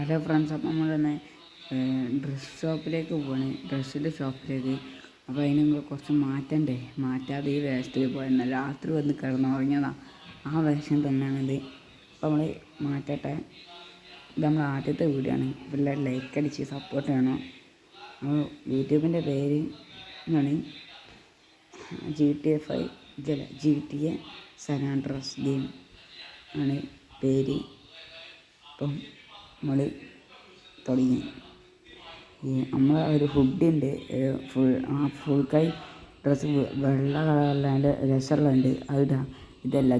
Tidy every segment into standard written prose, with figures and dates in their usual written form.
Hello friends, അപ്പം നമ്മളിന്ന് dress ഷോപ്പിലേക്ക് പോവാണ്, ഡ്രസ്സിൻ്റെ ഷോപ്പിലേക്ക്. അപ്പോൾ അതിന് നിങ്ങൾ കുറച്ച് മാറ്റാതെ ഈ വേഷത്തിൽ പോയെന്നാൽ രാത്രി വന്ന് കിടന്നുറങ്ങിയതാണ്. ആ വേഷം തന്നെയാണിത്. അപ്പോൾ നമ്മൾ മാറ്റട്ടെ. ഇത് നമ്മൾ ആദ്യത്തെ വീഡിയോ ആണ്. എല്ലാവരും ലൈക്ക് അടിച്ച് സപ്പോർട്ട് ചെയ്യണം. അപ്പോൾ യൂട്യൂബിൻ്റെ പേര് എന്നാണ് GTA San Andreas ഗെയിം ആണ് പേര്. ഇപ്പം നമ്മൾ തുടങ്ങി. നമ്മളെ ഒരു ഹുഡി ഉണ്ട്, ഫുൾ കൈ ഡ്രസ്സ് വെള്ള കളറിലെ രസമുള്ളതുണ്ട്, അതിടാം. ഇതല്ല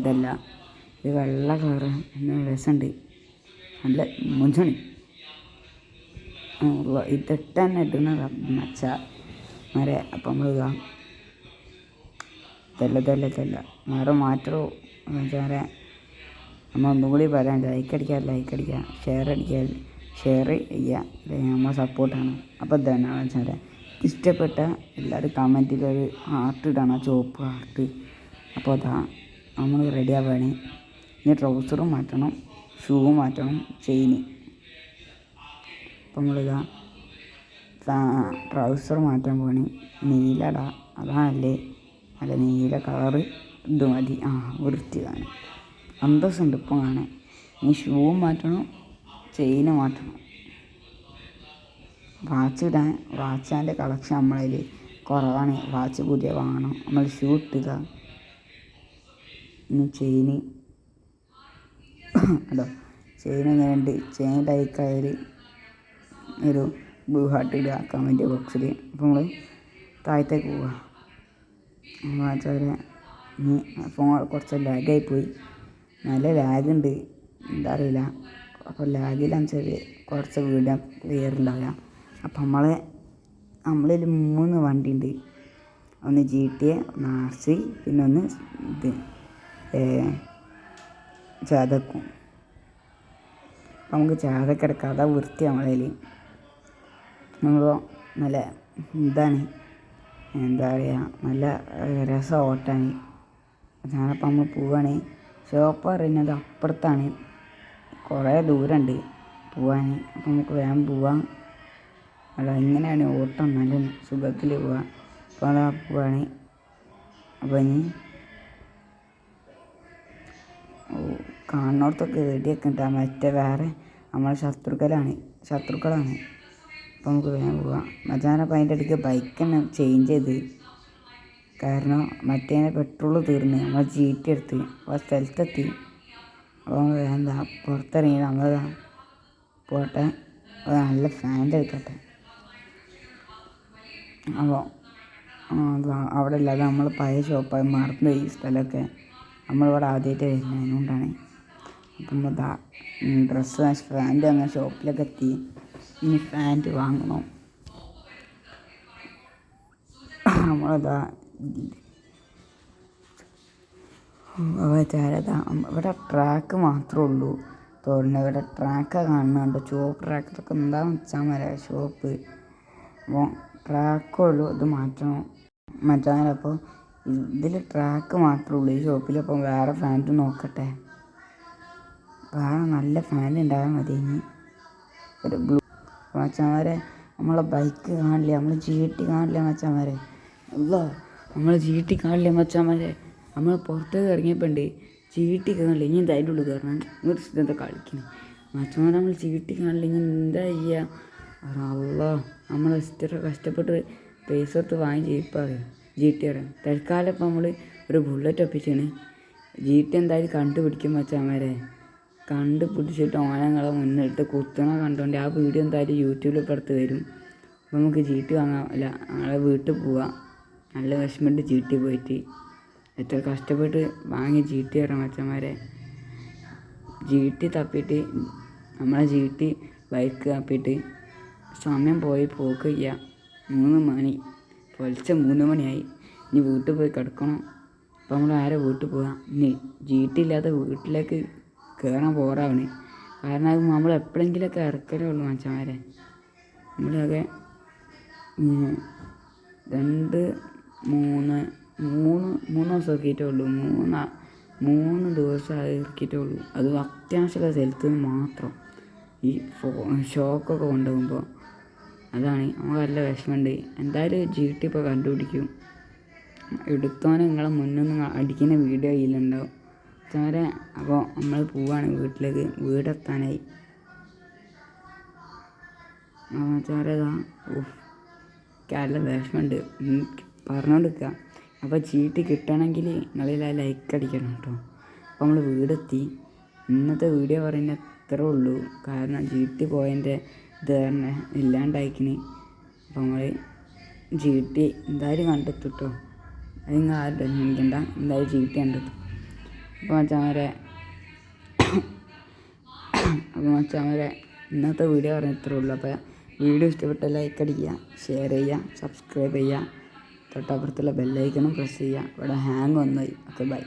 ഇത് വെള്ള കളറ് രസമുണ്ട്, നല്ല മുഞ്ചണി. ഇതിട്ട് തന്നെ ഇടുന്ന മച്ച മരെ. അപ്പം നമ്മൾ ഇതല്ല വേറെ മാറ്റോ വെച്ചാൽ നമ്മൾ ഒന്നും കൂടി പറയാൻ ലൈക്ക് അടിക്കുക, ഷെയർ ചെയ്യുക, നമ്മൾ സപ്പോർട്ടാണ്. അപ്പോൾ ഇതാണ് വെച്ചാൽ ഇഷ്ടപ്പെട്ട എല്ലാവരും കമൻറ്റിൽ ഒരു ഹാർട്ട് ഇടണം, ചുവപ്പ് ഹാർട്ട്. അപ്പോൾ അതാ നമ്മൾ റെഡി ആവുകയാണ്. ഇനി ട്രൗസറും മാറ്റണം, ഷൂ മാറ്റണം, ചെയിന്. അപ്പം നമ്മളിതാ ട്രൗസർ മാറ്റാൻ പോവാണ്. നീലടാ, അതാണല്ലേ നല്ല നീല കളറ്. ഇത് മതി, വൃത്തിയാണ്, അന്തസ്സുണ്ട് ഇപ്പം കാണാൻ. ഇനി ഷൂ മാറ്റണം, ചെയിന് മാറ്റണം, വാച്ചാൻ്റെ കളക്ഷൻ നമ്മളതിൽ കുറവാണ്. വാച്ച് പുതിയ വാങ്ങണം. നമ്മൾ ഷൂ ഇട്ടുക. ഇനി ചെയിന് എങ്ങനെയുണ്ട്? ചെയിൻ ലൈക്കായാൽ ഒരു ബ്ലൂ ഹാർട്ട് ഇടുക കമൻറ്റ് ബോക്സിൽ. അപ്പോൾ നമ്മൾ താഴത്തേക്ക് പോവുക. വാച്ചാൽ ഇനി ഫോൺ കുറച്ച് ലാഗായിപ്പോയി, നല്ല ലാഗുണ്ട്, എന്താ അറിയില്ല. അപ്പോൾ ലാഗിലനുസരിച്ച് കുറച്ച് വീഡിയോ ക്ലിയർ ഉണ്ടാവില്ല. അപ്പം നമ്മളിൽ 3 വണ്ടി ഉണ്ട്. ഒന്ന് GTA, ഒന്ന് RC, പിന്നെ ഒന്ന് ഇത് ചാതക്കും. അപ്പം നമുക്ക് ചാതക്ക് എടുക്കാം, അതാ വൃത്തി നമ്മളതിൽ. നമ്മൾ നല്ല ഇതാണ്, എന്താ പറയുക, നല്ല രസം ഓട്ടാൻ. ഞാനപ്പം നമ്മൾ പോവുകയാണ്. ഷോപ്പ് പറയുന്നത് അപ്പുറത്താണ്, കുറേ ദൂരമുണ്ട് പോവാൻ. അപ്പം നമുക്ക് വേഗം പോവാം. ഇങ്ങനെയാണ് ഓട്ടം, നല്ല സുഖത്തിൽ പോവാം. അപ്പോൾ അതാ പോവാണ്. അപ്പോൾ ഇനി കാണുന്നിടത്തൊക്കെ വെടിയൊക്കെ ഉണ്ടാകും. വേറെ നമ്മളെ ശത്രുക്കളാണ്. അപ്പോൾ നമുക്ക് വേഗം പോവാം. മച്ചാനപ്പം അതിൻ്റെ ഇടയ്ക്ക് ബൈക്ക് തന്നെ ചേഞ്ച് ചെയ്ത്, കാരണം മറ്റേനെ പെട്രോൾ തീർന്ന് നമ്മൾ GT എടുത്ത് ആ സ്ഥലത്തെത്തി. അപ്പോൾ എന്താ പുറത്തിറങ്ങി നമ്മൾ പോട്ടെ, നല്ല ഫാൻ്റെ എടുക്കട്ടെ. അപ്പോൾ അവിടെ ഇല്ലാതെ നമ്മൾ പഴയ ഷോപ്പായി മറന്നു ഈ സ്ഥലമൊക്കെ. നമ്മളിവിടെ ആദ്യമായിട്ട് വരുന്നത്, അതിനുകൊണ്ടാണ്. അപ്പം നമ്മൾ ഡ്രസ്സ് ഫാൻറ്റ് അങ്ങനെ ഷോപ്പിലൊക്കെ എത്തി. ഇനി ഫാൻറ്റ് വാങ്ങണം. നമ്മളിതാ ഇവിടെ ട്രാക്ക് മാത്രമേ ഉള്ളൂ തോന്നുന്നത്. ഇവിടെ ട്രാക്കാണ് കാണുന്നുണ്ട്, ചുവപ്പ് ട്രാക്കൊക്കെ എന്താണെന്ന് വെച്ചാൽ മതി ഷോപ്പ്. അപ്പോൾ ട്രാക്കുള്ളൂ, ഇത് മാറ്റണം. അപ്പോൾ ഇതിൽ ട്രാക്ക് മാത്രമേ ഉള്ളൂ ഈ ഷോപ്പിൽ. അപ്പം വേറെ ഫാൻറ്റ് നോക്കട്ടെ, വേറെ നല്ല ഫാൻറ്റ് ഉണ്ടായാൽ മതി. ഇനി ഒരു ബ്ലൂ മച്ചാന്മാരെ, നമ്മളെ ബൈക്ക് കാണില്ല, നമ്മൾ GT കാണില്ല മച്ചാന്മാരെ. നമ്മൾ GT കാണില്ല മച്ചാന്മാരെ. നമ്മൾ പുറത്തേക്ക് ഇറങ്ങിയപ്പോൾ GT കാണില്ല. ഇനി അതിൻ്റെ ഉള്ളിൽ കയറണം. ഒരു സ്ഥലത്തെ കളിക്കണം മച്ചാന്മാരെ. നമ്മൾ GT കാണില്ല, ഇനി എന്താ ചെയ്യുക? നമ്മൾ ഇത്ര കഷ്ടപ്പെട്ട് പൈസ കൊടുത്ത് വാങ്ങി ജീപ്പാണ് GT അറിയാം. തൽക്കാലം ഇപ്പം നമ്മൾ ഒരു ബുള്ളറ്റ് ഒപ്പിച്ചാണ്. GT എന്തായാലും കണ്ടുപിടിക്കും മച്ചാന്മാരെ. കണ്ടുപിടിച്ചിട്ട് ഓനങ്ങളെ മുന്നിട്ട് കുത്തണ കണ്ടുകൊണ്ട് ആ വീഡിയോ എന്തായാലും യൂട്യൂബിൽ ഇപ്പുറത്ത് വരും. അപ്പോൾ നമുക്ക് GT വാങ്ങാം. ഞങ്ങളെ വീട്ടിൽ പോവാം. നല്ല വിഷമമുണ്ട് GT പോയിട്ട്. എത്ര കഷ്ടപ്പെട്ട് വാങ്ങി GT അറിയാം മച്ചന്മാരെ. GT തപ്പിയിട്ട് നമ്മളെ GT ബൈക്ക് തപ്പിയിട്ട് സമയം പോയി പോക്ക് ചെയ്യുക. 3 മണി, പൊലിച്ച 3 മണിയായി. ഇനി വീട്ടിൽ പോയി കിടക്കണം. അപ്പോൾ നമ്മൾ ആരെ വീട്ടിൽ പോകാം? ഇനി GT ഇല്ലാത്ത വീട്ടിലേക്ക് കയറാൻ പോറാണ്. കാരണം അത് നമ്മൾ എപ്പോഴെങ്കിലുമൊക്കെ ഇറക്കലേ ഉള്ളൂ മച്ചന്മാരെ. നമ്മളൊക്കെ 3 ദിവസം ഇറക്കിയിട്ടേ ഉള്ളൂ. 3 ദിവസം ഇറക്കിയിട്ടേ ഉള്ളൂ. അത് അത്യാവശ്യമുള്ള സ്ഥലത്ത് നിന്ന് മാത്രം. ഈ ഷോക്കൊക്കെ കൊണ്ടുപോകുമ്പോൾ. അതാണ് നമുക്ക് നല്ല വിഷമമുണ്ട്. എന്തായാലും GT ഇപ്പോൾ കണ്ടുപിടിക്കും. എടുത്തോനെ നിങ്ങളെ മുന്നൊന്നും അടിക്കുന്ന വീഡിയോ കയ്യിലുണ്ടാവും മച്ചാമാരെ. അപ്പോൾ നമ്മൾ പോവാണ് വീട്ടിലേക്ക്. വീടെത്താനായി മച്ചാമാരെ. നല്ല വിഷമമുണ്ട് പറഞ്ഞുകൊണ്ടിരിക്കുക. അപ്പോൾ GT കിട്ടണമെങ്കിൽ നിങ്ങളിൽ ലൈക്ക് അടിക്കണം കേട്ടോ. അപ്പോൾ നമ്മൾ വീടെത്തി. ഇന്നത്തെ വീഡിയോ പറയുന്നത് ഇത്രേ ഉള്ളൂ. കാരണം GT പോയതിൻ്റെ ഇത് തന്നെ ഇല്ലാണ്ടായിക്കിന്. അപ്പോൾ നമ്മൾ GT എന്തായാലും കണ്ടെത്തും കേട്ടോ. അത് നിങ്ങൾ ആരും ടെൻഷൻ അടിക്കണ്ട. എന്തായാലും GT കണ്ടെത്തും. അപ്പോൾ മച്ചാമാരെ ഇന്നത്തെ വീഡിയോ പറഞ്ഞാൽ ഇത്രേ ഉള്ളൂ. അപ്പോൾ വീഡിയോ ഇഷ്ടപ്പെട്ട ലൈക്ക് അടിക്കുക, ഷെയർ ചെയ്യുക, സബ്സ്ക്രൈബ് ചെയ്യുക, തൊട്ടപ്പുറത്തുള്ള ബെല്ലൈക്കണും പ്രസ് ചെയ്യുക. ഇവിടെ ഹാങ് വന്നുപോയി. Okay by.